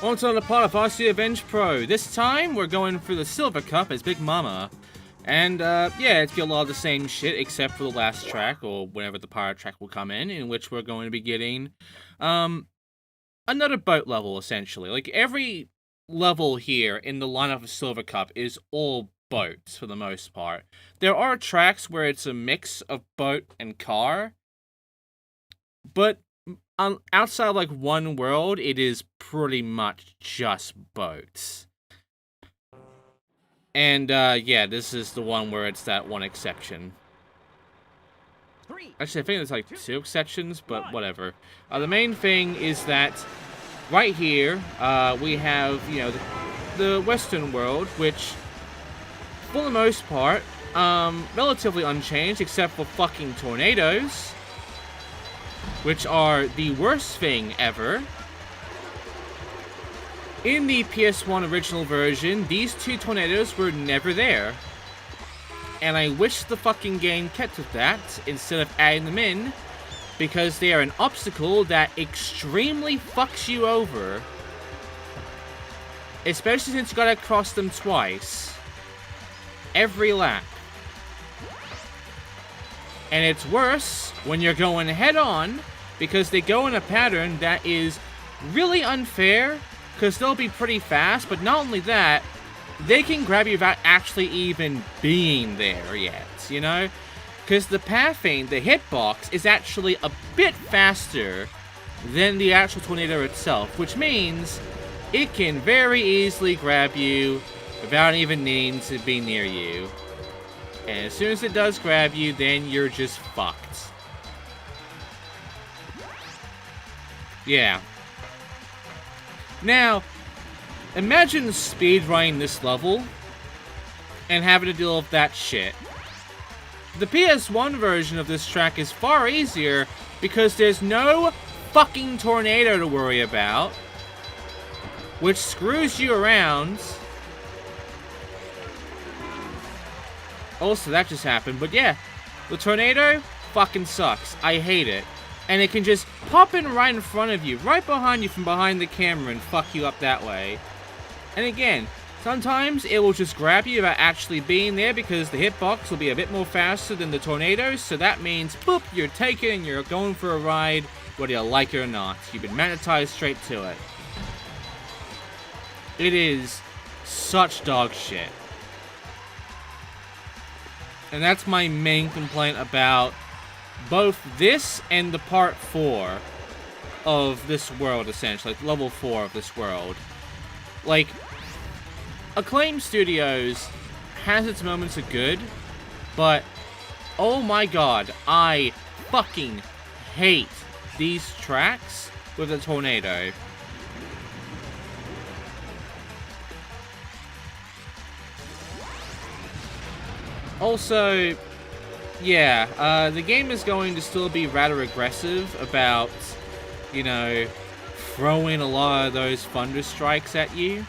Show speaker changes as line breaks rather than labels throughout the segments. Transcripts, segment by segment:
On to another part of RC Revenge Pro. This time, we're going for the Silver Cup as Big Mama. And, yeah, it's a lot of the same shit, except for the last track, or whenever the pirate track will come in which we're going to be getting, another boat level, essentially. Like, every level here in the lineup of Silver Cup is all boats, for the most part. There are tracks where it's a mix of boat and car, but outside of, like, one world, it is pretty much just boats. And, yeah, this is the one where it's that one exception. Actually, I think there's, like, 2 exceptions, but whatever. The main thing is that right here, we have, you know, the Western world, which, for the most part, relatively unchanged, except for fucking tornadoes, which are the worst thing ever. In the PS1 original version, these 2 tornadoes were never there. And I wish the fucking game kept with that, instead of adding them in, because they are an obstacle that extremely fucks you over. Especially since you gotta cross them twice. Every lap. And it's worse when you're going head-on, because they go in a pattern that is really unfair, because they'll be pretty fast, but not only that, they can grab you without actually even being there yet, you know? Because the pathing, the hitbox, is actually a bit faster than the actual tornado itself, which means it can very easily grab you without even needing to be near you. And as soon as it does grab you, then you're just fucked. Yeah. Now, imagine speedrunning this level and having to deal with that shit. The PS1 version of this track is far easier because there's no fucking tornado to worry about, which screws you around. Also, that just happened, but yeah, the tornado fucking sucks. I hate it. And it can just pop in right in front of you, right behind you from behind the camera and fuck you up that way. And again, sometimes it will just grab you without actually being there because the hitbox will be a bit more faster than the tornadoes, so that means, boop, you're taken and you're going for a ride, whether you like it or not. You've been magnetized straight to it. It is such dog shit. And that's my main complaint about both this and the part 4 of this world, essentially. Like, level 4 of this world. Like, Acclaim Studios has its moments of good, but, oh my god, I fucking hate these tracks with a tornado. Also, yeah, the game is going to still be rather aggressive about, you know, throwing a lot of those thunder strikes at you.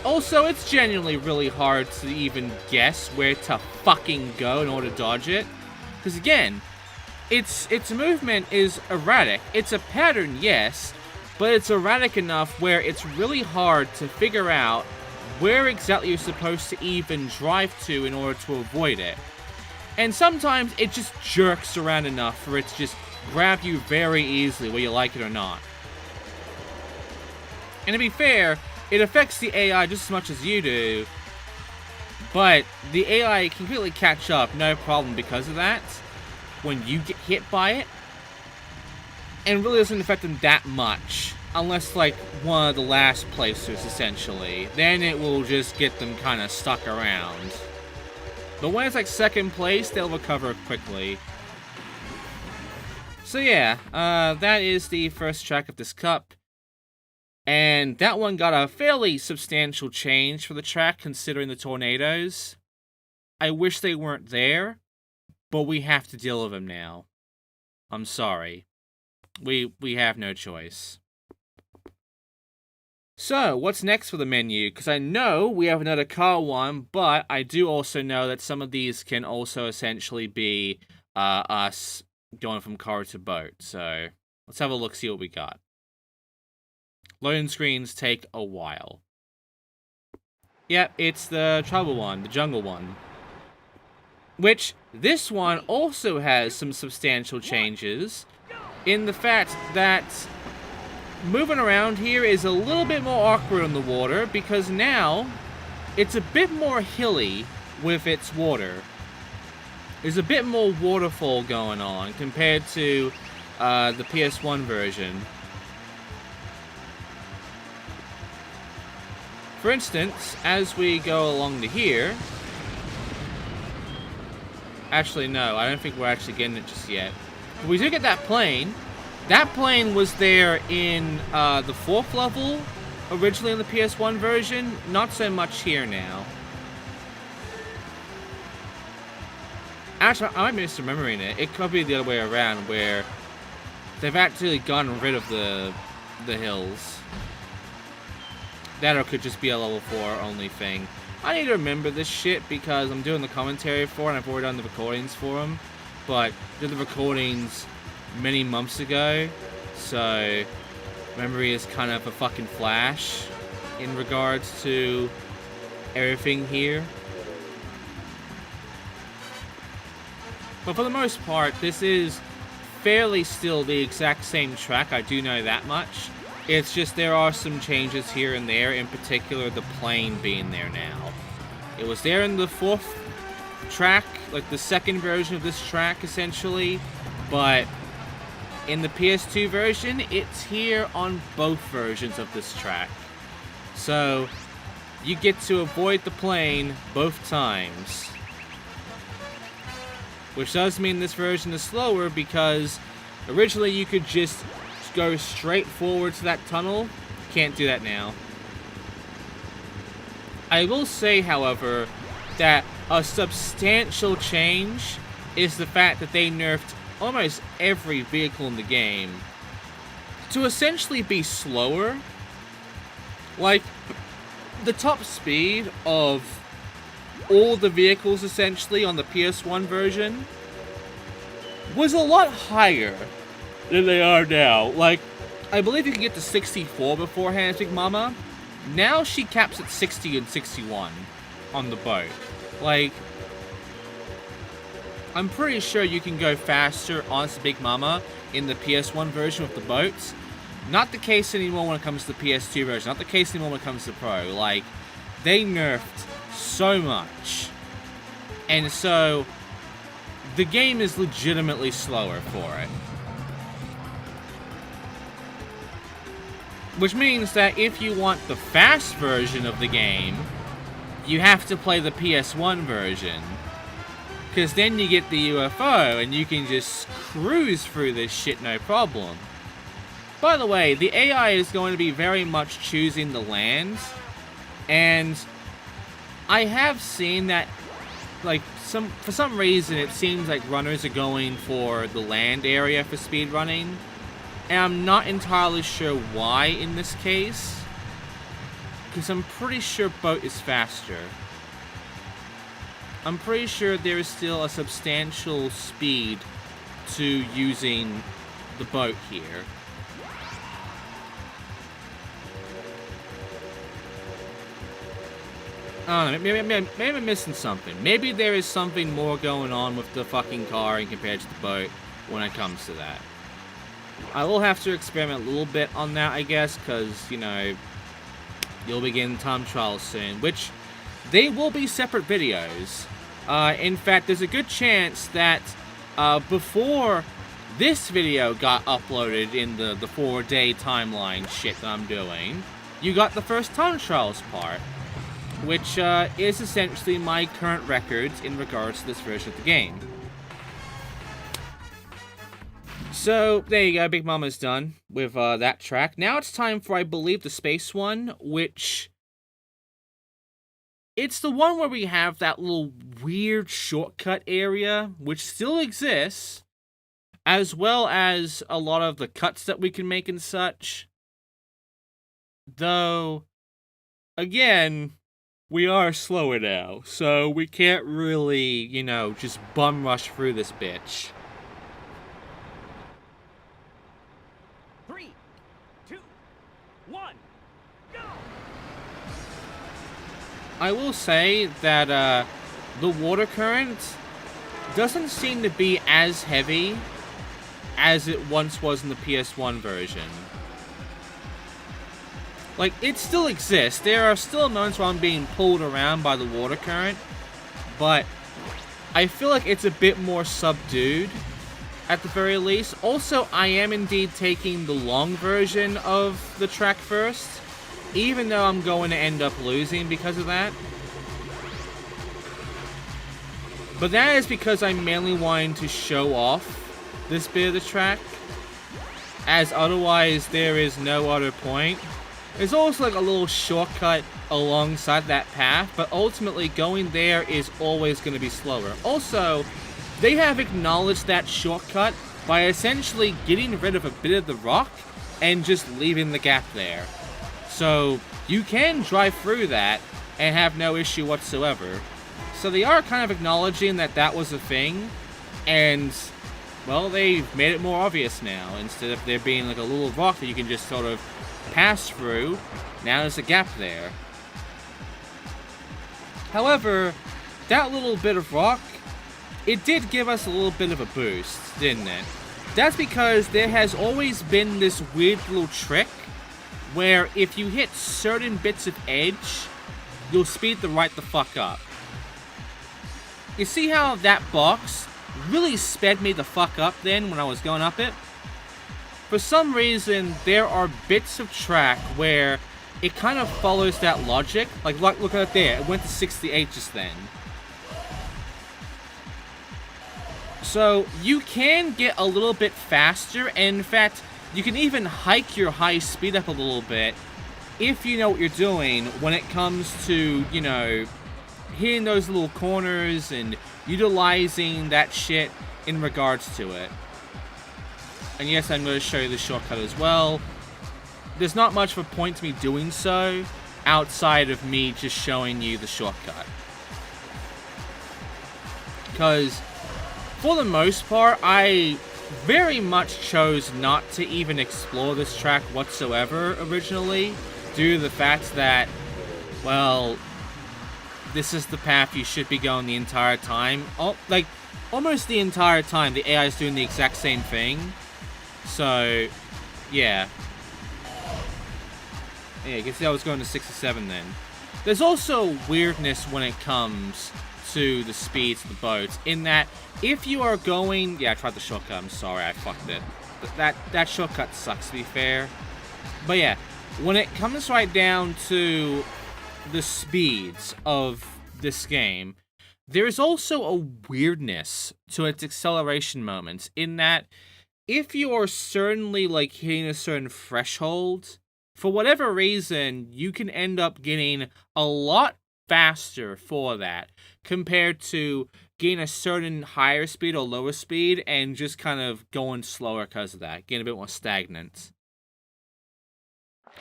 Also, it's genuinely really hard to even guess where to fucking go in order to dodge it. Because again, its movement is erratic. It's a pattern, yes, but it's erratic enough where it's really hard to figure out where exactly you're supposed to even drive to in order to avoid it. And sometimes it just jerks around enough for it to just grab you very easily whether you like it or not. And to be fair, it affects the AI just as much as you do, but the AI can completely catch up, no problem because of that, when you get hit by it, and really doesn't affect them that much. Unless, like, one of the last placers, essentially. Then it will just get them kind of stuck around. But when it's, like, second place, they'll recover quickly. So, yeah, that is the first track of this cup. And that one got a fairly substantial change for the track, considering the tornadoes. I wish they weren't there, but we have to deal with them now. I'm sorry. We have no choice. So, what's next for the menu? Because I know we have another car one, but I do also know that some of these can also essentially be us going from car to boat. So, let's have a look, see what we got. Loading screens take a while. Yep, it's the trouble one, the jungle one. Which, this one also has some substantial changes in the fact that moving around here is a little bit more awkward in the water because now it's a bit more hilly with its water. There's a bit more waterfall going on compared to the PS1 version. For instance, as we go along to here... Actually, no, I don't think we're actually getting it just yet. But we do get that plane. That plane was there in the 4th level, originally in the PS1 version. Not so much here now. Actually, I might be misremembering it. It could be the other way around, where they've actually gotten rid of the hills. That or could just be a level 4 only thing. I need to remember this shit because I'm doing the commentary for it and I've already done the recordings for them. But I did the recordings many months ago, so memory is kind of a fucking flash in regards to everything here. But for the most part, this is fairly still the exact same track, I do know that much. It's just there are some changes here and there, in particular the plane being there now. It was there in the 4th track, like the 2nd version of this track essentially, but in the PS2 version, it's here on both versions of this track. So, you get to avoid the plane both times. Which does mean this version is slower because originally you could just go straight forward to that tunnel. Can't do that now. I will say, however, that a substantial change is the fact that they nerfed almost every vehicle in the game to essentially be slower. Like, the top speed of all the vehicles essentially on the PS1 version was a lot higher than they are now. Like, I believe you could get to 64 beforehand, Big Mama. Now she caps at 60 and 61 on the boat. Like, I'm pretty sure you can go faster on Big Mama in the PS1 version of the boats. Not the case anymore when it comes to the PS2 version. Not the case anymore when it comes to Pro. Like, they nerfed so much. And so, the game is legitimately slower for it. Which means that if you want the fast version of the game, you have to play the PS1 version. Because then you get the UFO and you can just cruise through this shit no problem. By the way, the AI is going to be very much choosing the lands. And I have seen that, like, for some reason it seems like runners are going for the land area for speedrunning. And I'm not entirely sure why in this case. Because I'm pretty sure boat is faster. I'm pretty sure there is still a substantial speed to using the boat here. I don't know, maybe I'm missing something. Maybe there is something more going on with the fucking car and compared to the boat when it comes to that. I will have to experiment a little bit on that, I guess, because, you know, you'll be getting time trials soon, which they will be separate videos. In fact, there's a good chance that before this video got uploaded in the 4-day timeline shit that I'm doing, you got the first time trials part, which is essentially my current records in regards to this version of the game. So, there you go, Big Mama's done with that track. Now it's time for, I believe, the space one, which... It's the one where we have that little weird shortcut area, which still exists, as well as a lot of the cuts that we can make and such. Though, again, we are slower now, so we can't really, you know, just bum rush through this bitch.
3, 2, 1, go!
I will say that the water current doesn't seem to be as heavy as it once was in the PS1 version. Like, it still exists. There are still moments where I'm being pulled around by the water current, but I feel like it's a bit more subdued, at the very least. Also, I am indeed taking the long version of the track first, even though I'm going to end up losing because of that. But that is because I'm mainly wanting to show off this bit of the track, as otherwise there is no other point. There's also like a little shortcut alongside that path, but ultimately going there is always going to be slower. Also, they have acknowledged that shortcut by essentially getting rid of a bit of the rock and just leaving the gap there. So you can drive through that and have no issue whatsoever. So they are kind of acknowledging that that was a thing, and well, they've made it more obvious now. Instead of there being like a little rock that you can just sort of pass through, now there's a gap there. However, that little bit of rock, it did give us a little bit of a boost, didn't it? That's because there has always been this weird little trick where if you hit certain bits of edge, you'll speed the fuck up. You see how that box really sped me the fuck up then when I was going up it? For some reason, there are bits of track where it kind of follows that logic. Like, look at it there. It went to 68 just then. So, you can get a little bit faster, and in fact, you can even hike your high speed up a little bit if you know what you're doing when it comes to, you know, hitting those little corners and utilizing that shit in regards to it. And yes, I'm going to show you the shortcut as well. There's not much of a point to me doing so outside of me just showing you the shortcut. Because for the most part, I very much chose not to even explore this track whatsoever originally, due to the fact that, well, this is the path you should be going the entire time. Like, almost the entire time, the AI is doing the exact same thing. So, yeah. Yeah, you can see I was going to 67 then. There's also weirdness when it comes to the speeds of the boats, in that if you are going... Yeah, I tried the shortcut, I'm sorry, I fucked it. But that shortcut sucks, to be fair. But yeah, when it comes right down to the speeds of this game, there's also a weirdness to its acceleration moments, in that if you are certainly like hitting a certain threshold, for whatever reason, you can end up getting a lot faster for that compared to getting a certain higher speed or lower speed and just kind of going slower because of that, getting a bit more stagnant.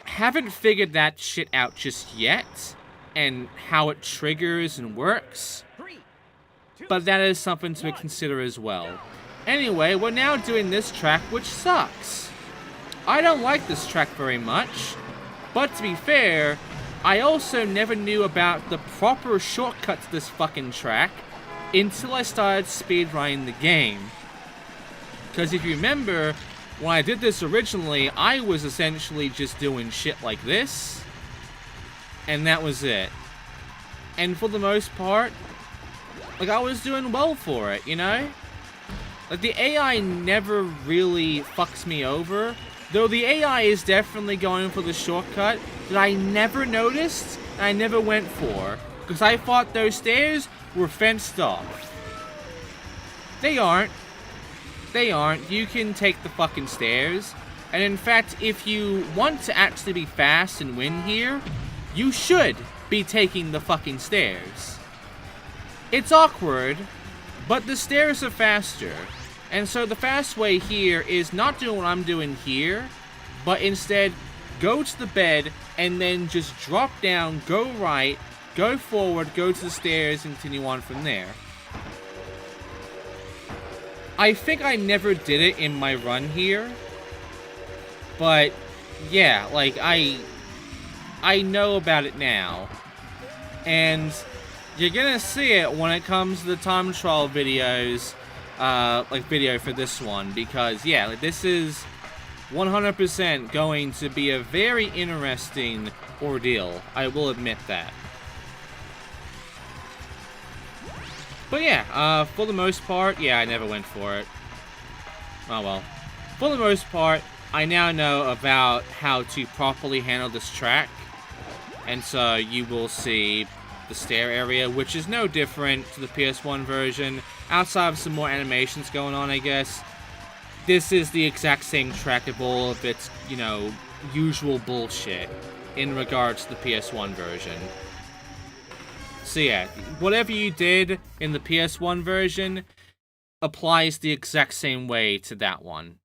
Haven't figured that shit out just yet, and how it triggers and works, but that is something to consider as well. Anyway, we're now doing this track, which sucks. I don't like this track very much, but to be fair, I also never knew about the proper shortcut to this fucking track until I started speedrunning the game. Because if you remember, when I did this originally, I was essentially just doing shit like this, and that was it. And for the most part, like, I was doing well for it, you know? Like, the AI never really fucks me over, though the AI is definitely going for the shortcut that I never noticed and I never went for, because I thought those stairs were fenced off. They aren't. They aren't. You can take the fucking stairs, and in fact, if you want to actually be fast and win here, you should be taking the fucking stairs. It's awkward, but the stairs are faster. And so the fast way here is not doing what I'm doing here, but instead go to the bed and then just drop down, go right, go forward, go to the stairs, and continue on from there. I think I never did it in my run here, but yeah, like, I know about it now. And you're gonna see it when it comes to the time trial videos, like, video for this one. Because, yeah, like, this is 100% going to be a very interesting ordeal. I will admit that. But yeah, for the most part, yeah, I never went for it. Oh well. For the most part, I now know about how to properly handle this track. And so you will see the stair area, which is no different to the PS1 version. Outside of some more animations going on, I guess. This is the exact same track of all of its, you know, usual bullshit in regards to the PS1 version. So yeah, whatever you did in the PS1 version applies the exact same way to that one.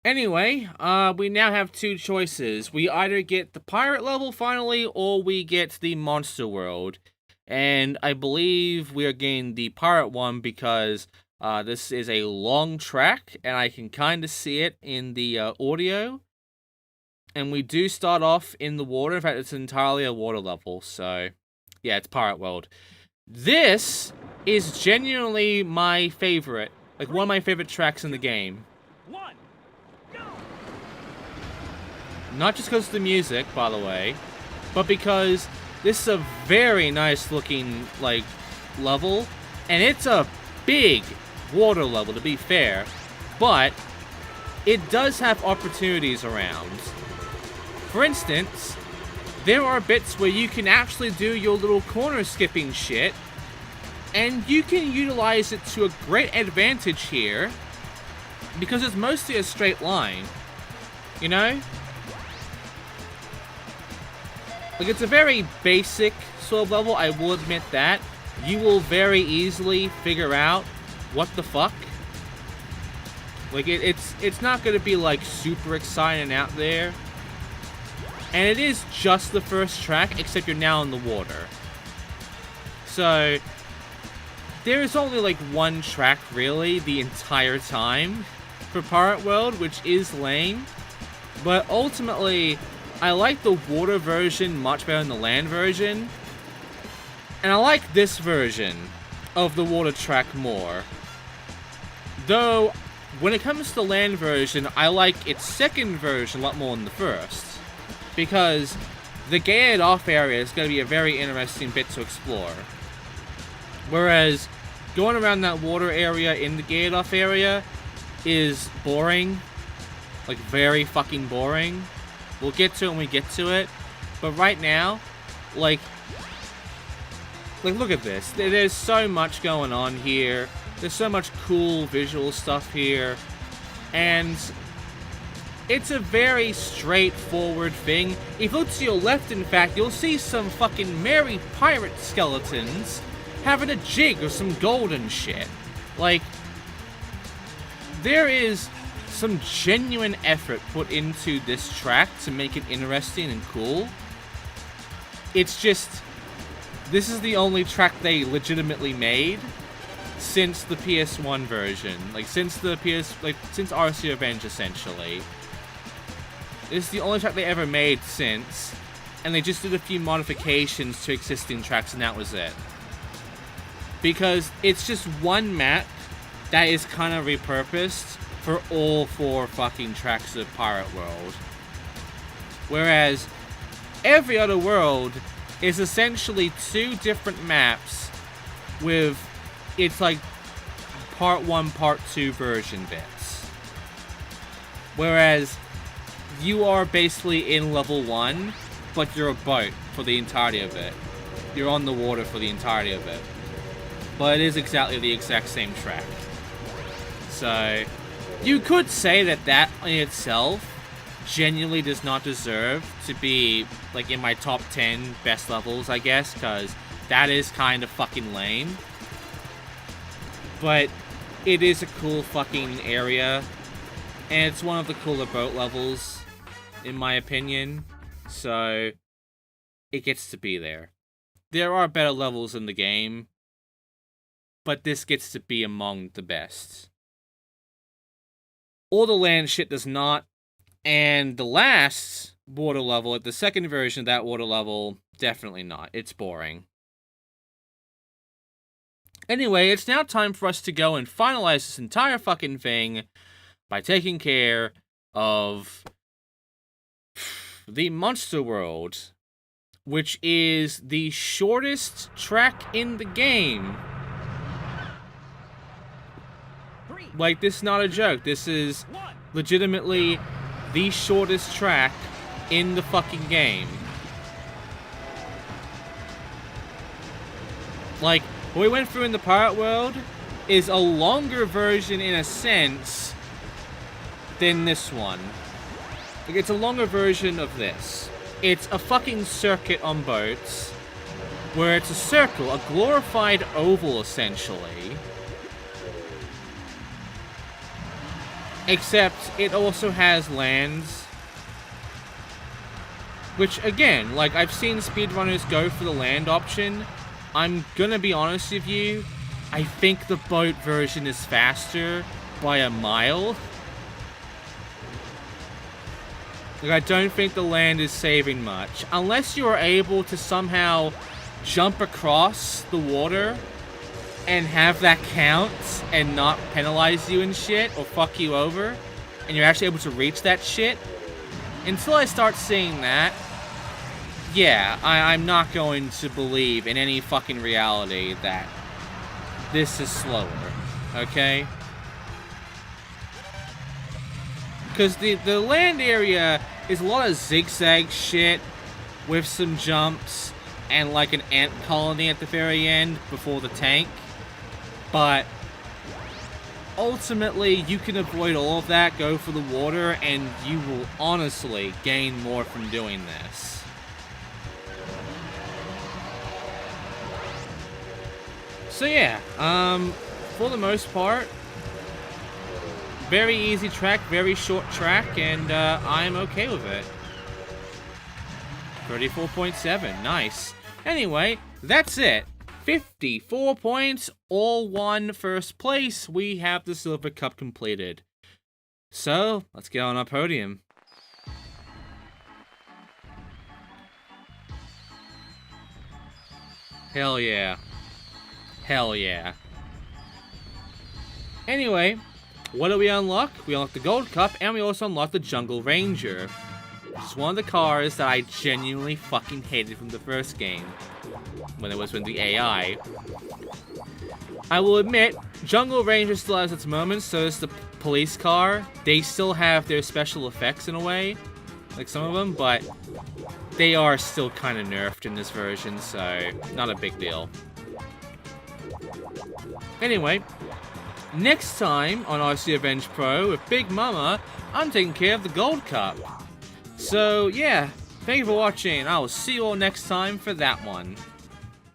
Anyway, we now have two choices. We either get the pirate level finally, or we get the monster world. And I believe we are getting the pirate one because this is a long track, and I can kind of see it in the audio. And we do start off in the water. In fact, it's entirely a water level. So, yeah, it's Pirate World. This is genuinely my favorite. Like, one of my favorite tracks in the game. Not just because of the music, by the way, but because this is a very nice looking, like, level. And it's a big water level, to be fair. But it does have opportunities around. For instance, there are bits where you can actually do your little corner skipping shit, and you can utilize it to a great advantage here, because it's mostly a straight line, you know? Like, it's a very basic sort of level, I will admit that. You will very easily figure out what the fuck. Like, it's not gonna be, like, super exciting out there. And it is just the first track, except you're now in the water. So, there is only like one track really the entire time for Pirate World, which is lame. But ultimately, I like the water version much better than the land version. And I like this version of the water track more. Though, when it comes to the land version, I like its second version a lot more than the first. Because the gated off area is going to be a very interesting bit to explore. Whereas going around that water area in the gated off area is boring. Like, very fucking boring. We'll get to it when we get to it. But right now, like look at this. There's so much going on here. There's so much cool visual stuff here. And it's a very straightforward thing. If you look to your left, in fact, you'll see some fucking merry pirate skeletons having a jig or some golden shit. Like, there is some genuine effort put into this track to make it interesting and cool. It's just, this is the only track they legitimately made since the PS1 version. Like, since RC Revenge, essentially. This is the only track they ever made since, and they just did a few modifications to existing tracks, and that was it. Because it's just one map that is kind of repurposed for all 4 fucking tracks of Pirate World. Whereas every other world is essentially 2 different maps with its like part 1, part 2 version bits. Whereas you are basically in level 1, but you're a boat for the entirety of it. You're on the water for the entirety of it. But it is exactly the exact same track. So, you could say that in itself genuinely does not deserve to be, like, in my top 10 best levels, I guess, because that is kind of fucking lame. But it is a cool fucking area, and it's one of the cooler boat levels, in my opinion, so it gets to be there. There are better levels in the game, but this gets to be among the best. All the land shit does not. And the last water level, like the second version of that water level, definitely not. It's boring. Anyway, it's now time for us to go and finalize this entire fucking thing by taking care of the Monster World, which is the shortest track in the game. Like, this is not a joke. This is legitimately the shortest track in the fucking game. Like, what we went through in the Pirate World is a longer version, in a sense, than this one. Like, it's a longer version of this. It's a fucking circuit on boats, where it's a circle, a glorified oval, essentially. Except it also has lands. Which, again, like, I've seen speedrunners go for the land option. I'm gonna be honest with you, I think the boat version is faster by a mile. Like, I don't think the land is saving much. Unless you are able to somehow jump across the water and have that count and not penalize you and shit, or fuck you over, and you're actually able to reach that shit. Until I start seeing that, yeah, I'm not going to believe in any fucking reality that this is slower, okay? Because the land area is a lot of zigzag shit with some jumps and like an ant colony at the very end before the tank. But ultimately, you can avoid all of that, go for the water, and you will honestly gain more from doing this. So yeah, for the most part, very easy track, very short track, and I'm okay with it. 34.7, nice. Anyway, that's it. 54 points, all won first place. We have the Silver Cup completed. So, let's get on our podium. Hell yeah. Hell yeah. Anyway, what do we unlock? We unlock the Gold Cup, and we also unlock the Jungle Ranger. Which is one of the cars that I genuinely fucking hated from the first game. When it was with the AI. I will admit, Jungle Ranger still has its moments, so does the police car. They still have their special effects in a way, like some of them, but they are still kind of nerfed in this version, so not a big deal. Anyway, next time on RC Revenge Pro with Big Mama, I'm taking care of the Gold Cup. So yeah, thank you for watching, I will see you all next time for that one.